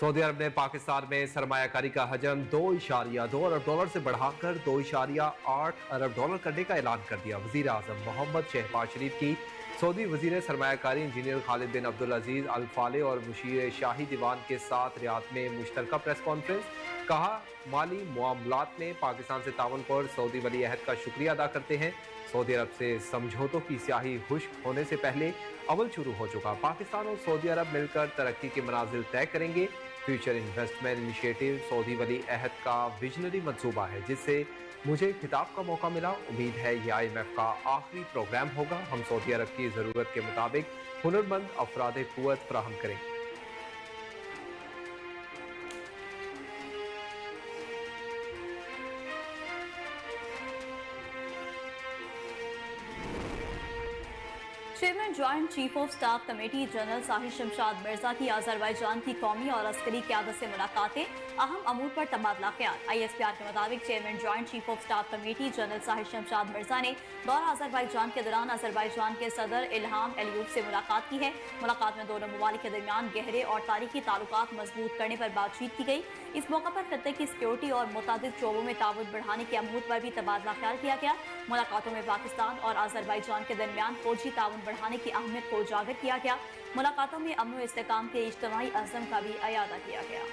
Saudi अरब ने पाकिस्तान में सरमायाकारी का हजम 2.2 अरब डॉलर से बढ़ाकर 2.8 अरब डॉलर करने का ऐलान कर दिया। वजीर आजम मोहम्मद शहबाज शरीफ की सऊदी वजीर सरमायाकारी इंजीनियर खालिद बिन अब्दुल अजीज अल फाले और मुशीर शाही दीवान के साथ रियाद में मुश्तरका प्रेस कॉन्फ्रेंस। कहा, माली मामलात में पाकिस्तान से ताउन पर सऊदी वली अहद का शुक्रिया अदा करते हैं। सऊदी अरब से समझौतों की स्याही खुश्क होने से पहले अमल शुरू हो चुका। पाकिस्तान और सऊदी अरब मिलकर तरक्की के मनाजिल तय करेंगे। फ्यूचर इन्वेस्टमेंट इनिशिएटिव सऊदी वली अहद का विजनरी मंसूबा है जिससे मुझे खिताब का मौका मिला। उम्मीद है ये IMF का आखिरी प्रोग्राम होगा। हम सऊदी अरब की ज़रूरत के मुताबिक हुनरमंद अफराद कुव्वत फराहम करेंगे। Chairman joint chief of staff committee general Sahir Shamshad Mirza की अजरबैजान की कौमी और अस्करी क़यादत से मुलाकातें, अहम अमूर पर तबादला ख्याल। ISPR के मुताबिक chairman joint chief of staff committee general Sahir Shamshad Mirza ने दौरा अजरबैजान के दौरान अजरबैजान के सदर इल्हाम अलीयूब से मुलाकात की है। मुलाकात में दोनों ममालिक के दरमियान गहरे और तारीखी ताल्लुकात मजबूत करने पर बातचीत की गई। इस मौका पर खत्ते की सिक्योरिटी और मुतादिद शोबों में ताउन बढ़ाने के अमूर पर भी तबादला ख्याल किया गया। मुलाकातों में पाकिस्तान और अजरबैजान के दरमियान फौजी ताउन बढ़ाने की अहमियत को उजागर किया गया। मुलाकातों में अमन व इस्तेहकाम के इज्तिमाई अज़्म का भी अयादा किया गया।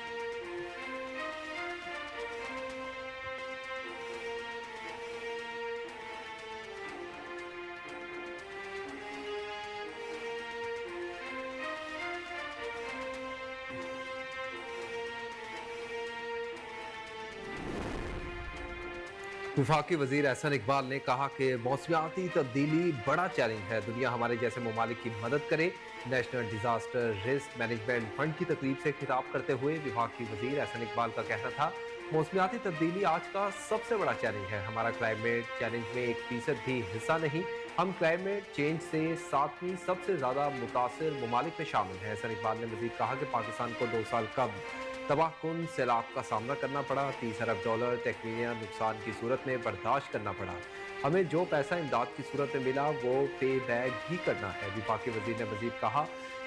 वफाकी वजीर एहसन इकबाल ने कहा कि मौसमियाती तब्दीली बड़ा चैलेंज है, दुनिया हमारे जैसे ममालिक की मदद करे। National disaster risk management fund की तकरीब से खिताब करते हुए वफाकी वजीर एहसन इकबाल का कहना था, मौसमियाती तब्दीली आज का सबसे बड़ा चैलेंज है। हमारा क्लाइमेट चैलेंज में 1% भी हिस्सा नहीं। हम क्लाइमेट चेंज से 7वीं सबसे ज़्यादा मुतासिर ममालिक में शामिल हैं। एहसन इकबाल ने मजीद कहा कि पाकिस्तान को 2 साल कबल तबाहकुन सैलाब का सामना करना पड़ा। 30 अरब डॉलर तकमीनिया नुकसान की सूरत में बर्दाश्त करना पड़ा। हमें जो पैसा इमदाद की सूरत में मिला वो पे बैक भी करना है। वफाकी वजीर ने मजीद कहा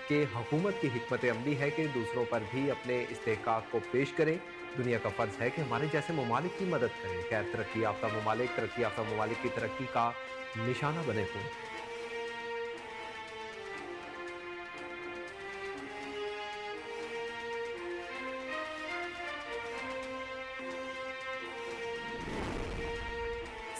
कि हुकूमत की हिकमत अमली है कि दूसरों पर भी अपने इस्तेहकाक को पेश करें। दुनिया का फर्ज है कि हमारे जैसे ममालिक की मदद करें। खैर, तरक्की याफ्ता ममालिक की तरक्की का निशाना बने हों।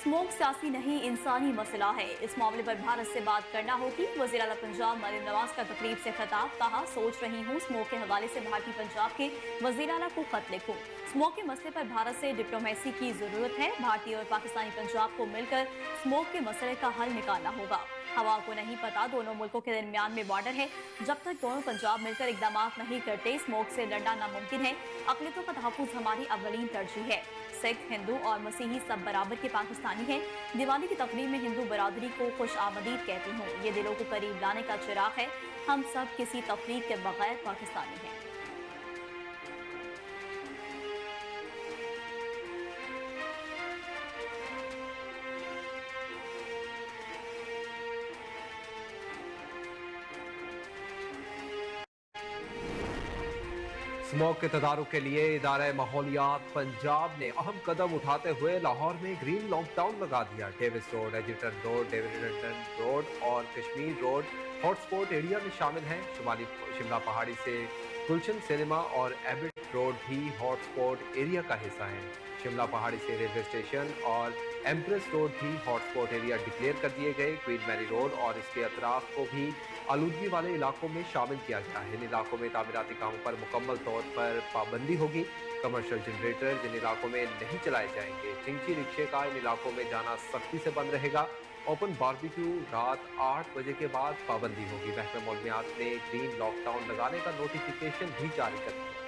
स्मोक सियासी नहीं इंसानी मसला है, इस मामले पर भारत से बात करना होगी। वज़ीर आला पंजाब मरियम नवाज का तकरीब से खिताब। कहा, सोच रही हूँ स्मोक के हवाले से भारतीय पंजाब के वज़ीर आला को खत लिखूं। स्मोक के मसले पर भारत से डिप्लोमेसी की जरूरत है। भारतीय और पाकिस्तानी पंजाब को मिलकर स्मोक के मसले का हल निकालना होगा। हवा को नहीं पता दोनों मुल्कों के दरमियान में बॉर्डर है। जब तक दोनों पंजाब मिलकर इकदाम नहीं करते स्मोक से लड़ना नामुमकिन है। अक़लियतों का तहफ़्फ़ुज़ हमारी अव्वलीन तरजीह है। सिख, हिंदू और मसीही सब बराबर के पाकिस्तानी हैं। दिवाली की तकरीब में हिंदू बरादरी को खुश आमदीद कहती हूँ। ये दिलों को करीब लाने का चिराग है। हम सब किसी तफरीक के बगैर पाकिस्तानी हैं। स्मोक के तदारुक के लिए इदारा माहौलियात पंजाब ने अहम कदम उठाते हुए लाहौर में ग्रीन लॉकडाउन लगा दिया। डेविस रोड, एजिटन रोड, डेविडन रोड और कश्मीर रोड हॉटस्पॉट एरिया में शामिल हैं। शुमाली शिमला पहाड़ी से गुलशन सिनेमा और एबिट रोड भी हॉटस्पॉट एरिया का हिस्सा हैं। शिमला पहाड़ी से रेलवे स्टेशन और एम्प्रेस रोड भी हॉटस्पॉट एरिया डिक्लेयर कर दिए गए। क्वीन मैरी रोड और इसके अतराफ को भी आलूदगी वाले इलाकों में शामिल किया गया है। इन इलाकों में तामीराती कामों पर मुकम्मल तौर पर पाबंदी होगी। कमर्शियल जनरेटर जिन इलाकों में नहीं चलाए जाएंगे, चिंची रिक्शे का इन इलाकों में जाना सख्ती से बंद रहेगा। ओपन बारबेक्यू रात 8 बजे के बाद पाबंदी होगी। महकमा मौसमियात ने ग्रीन लॉकडाउन लगाने का नोटिफिकेशन भी जारी कर दिया।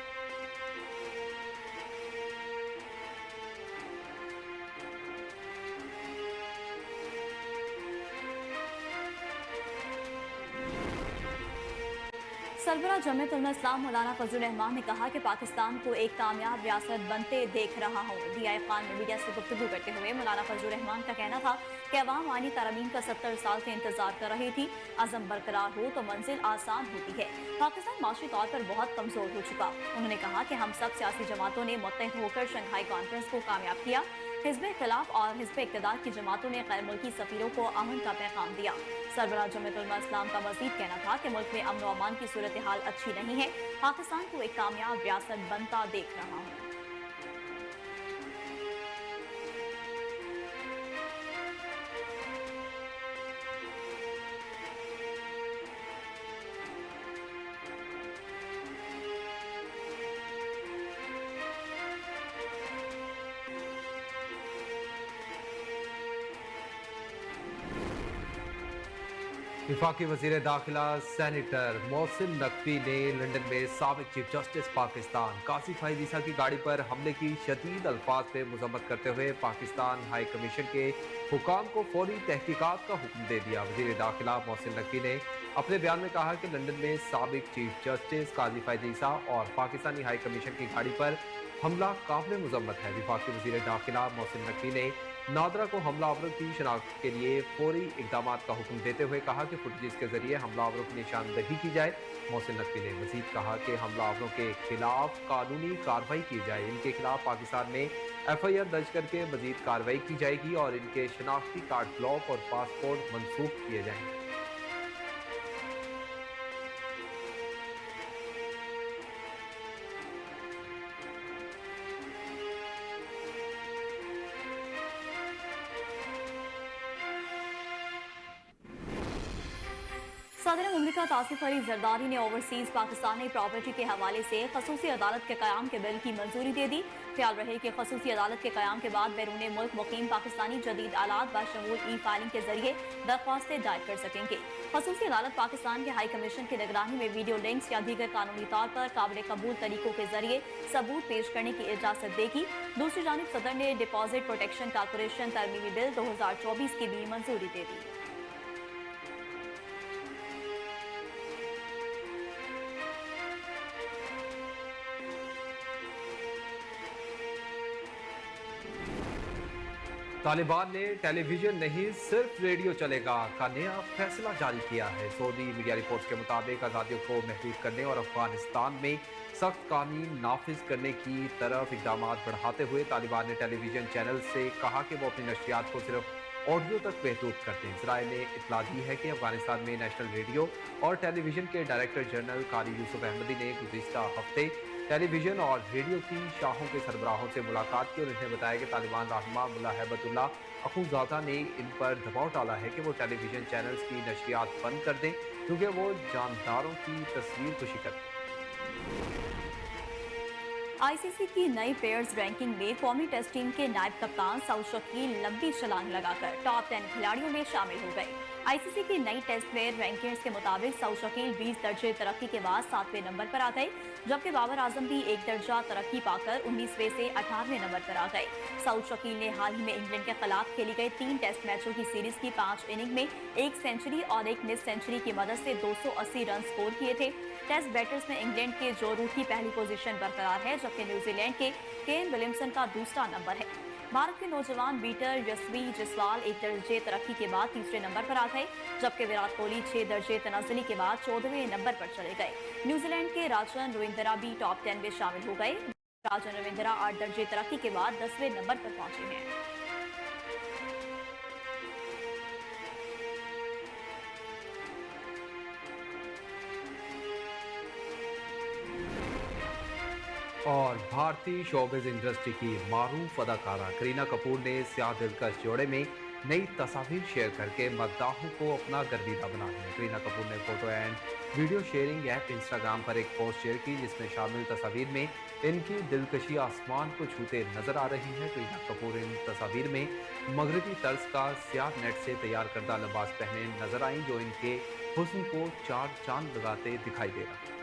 सरबराह जमीयत उलमा इस्लाम मौलाना फजल रहमान ने कहा कि पाकिस्तान को एक कामयाब रियासत बनते देख रहा हूँ। DI खान में मीडिया से गुफ्तगू करते हुए मौलाना फजल रहमान का कहना था कि अवाम आनी तरमीम का 70 साल से इंतजार कर रही थी। अज़म बरकरार हो तो मंजिल आसान होती है। पाकिस्तान माशी तौर पर बहुत कमजोर हो चुका। उन्होंने कहा कि हम सब सियासी जमातों ने मुत्तहिद होकर शंघाई कॉन्फ्रेंस को कामयाब किया। हिज़्ब खिलाफ और हिज़्ब इक़्तिदार की जमातों ने गैर मुल्की सफीरों को अमन का पैगाम दिया। सरबराह जमीयत उलमा इस्लाम का मज़ीद कहना था कि मुल्क में अमन व अमान की सूरत हाल अच्छी नहीं है। पाकिस्तान को एक कामयाब रियासत बनता देख रहा हूँ। वफाकी वज़ीर दाखिला सेनेटर मोहसिन नकवी ने लंदन में साबिक चीफ जस्टिस पाकिस्तान काजी फाइज ईसा की गाड़ी पर हमले की शदीद अल्फाज में मजम्मत करते हुए पाकिस्तान हाई कमीशन के हुकाम को फौरी तहकीकात का हुक्म दे दिया। वज़ीर दाखिला मोहसिन नकवी ने अपने बयान में कहा कि लंदन में साबिक चीफ जस्टिस काजी फाइज ईसा और पाकिस्तानी हाई कमीशन की गाड़ी पर हमला काबिल मुजम्मत है। वफाकी वज़ीर दाखिला मोहसिन नकवी ने नादरा को हमलावरों की शनाख्त के लिए फौरी इकदाम का हुक्म देते हुए कहा कि फुटेज के जरिए हमलावरों की निशानदही की जाए। मोहसिन नकवी ने मजीद कहा कि हमलावरों के खिलाफ कानूनी कार्रवाई की जाए। इनके खिलाफ पाकिस्तान में FIR दर्ज करके मजीद कार्रवाई की जाएगी और इनके शनाख्ती कार्ड ब्लॉक और पासपोर्ट मनसूख किए जाएंगे। सदर मुमलिकत आसिफ अली जरदारी ने ओवरसीज पाकिस्तानी प्रॉपर्टी के हवाले से खसूसी अदालत के क़याम के बिल की मंजूरी दे दी। ख्याल रहे कि खसूसी अदालत के क़याम के बाद बैरून मुल्क मुकीम पाकिस्तानी जदीद आलात बशमूल ई-फाइलिंग के जरिए दरख्वास्तें दायर कर सकेंगे। खसूसी अदालत पाकिस्तान के हाई कमीशन की निगरानी में वीडियो लिंक्स या दीगर कानूनी तौर पर काबिल कबूल तरीकों के जरिए सबूत पेश करने की इजाजत देगी। दूसरी जानिब सदर ने डिपॉजिट प्रोटेक्शन कॉर्पोरेशन तरमीमी बिल 2024 की भी मंजूरी दे दी। तालिबान ने टेलीविजन नहीं सिर्फ रेडियो चलेगा का नया फैसला जारी किया है। सऊदी मीडिया रिपोर्ट्स के मुताबिक आज़ादियों को महदूद करने और अफगानिस्तान में सख्त कानून नाफिज करने की तरफ इकदाम बढ़ाते हुए तालिबान ने टेलीविजन चैनल से कहा कि वो अपनी नशरियात को सिर्फ ऑडियो तक महदूद करते हैं। ज़राए ने इतला दी है कि अफगानिस्तान में नेशनल रेडियो और टेलीविजन के डायरेक्टर जनरल कारी यूसुफ अहमदी ने गुज़िश्ता हफ्ते टेलीविजन और रेडियो की शाहों के सरबराहों से मुलाकात की और इन्हें बताया कि तालिबान रहनुमा मुल्ला हैबतुल्लाह अखुंज़ादा ने इन पर दबाव डाला है कि वो टेलीविजन चैनल्स की नशरियात बंद कर दें क्योंकि वो जानदारों की तस्वीर खुशी करते हैं। ICC की नई प्लेयर्स रैंकिंग में कौमी टेस्ट टीम के नायब कप्तान सऊद शकील लंबी छलांग लगाकर टॉप 10 खिलाड़ियों में शामिल हो गए। ICC की नई टेस्ट प्लेयर रैंकिंग्स के मुताबिक सऊद शकील 20 दर्जे तरक्की के बाद 7वें नंबर पर आ गए, जबकि बाबर आजम भी 1 दर्जा तरक्की पाकर 19वें से 18वें नंबर पर आ गए। सऊद शकील ने हाल ही में इंग्लैंड के खिलाफ खेली गई 3 टेस्ट मैचों की सीरीज की 5 इनिंग में 1 सेंचुरी और 1 मिस सेंचुरी की मदद से 280 रन स्कोर किए थे। टेस्ट बैटर्स में इंग्लैंड के जो रूट की पहली पोजीशन बरकरार है, जबकि न्यूजीलैंड के केन विलियमसन का दूसरा नंबर है। भारत के नौजवान बीटर यशवी जसवाल 1 दर्जे तरक्की के बाद 3रे नंबर पर आ गए, जबकि विराट कोहली 6 दर्जे तनाज़ुली के बाद 14वें नंबर पर चले गए। न्यूजीलैंड के राजन रविंद्रा भी टॉप 10 में शामिल हो गए। राजन रविंद्रा 8 दर्जे तरक्की के बाद 10वें नंबर पर पहुंचे हैं। और भारतीय शोबिज़ इंडस्ट्री की मारूफ अदाकारा करीना कपूर ने स्याह दिलकश जोड़े में नई तस्वीर शेयर करके मद्दाहों को अपना गर्विदा बना दिया। करीना कपूर ने photo and video sharing app Instagram पर एक पोस्ट शेयर की जिसमें शामिल तस्वीर में इनकी दिलकशी आसमान को छूते नजर आ रही है। करीना कपूर इन तस्वीर में मगरबी तर्ज का स्याह नेट से तैयार करदा लिबास पहने नजर आई, जो इनके हुस्न को 4 चांद लगाते दिखाई दे रहा है।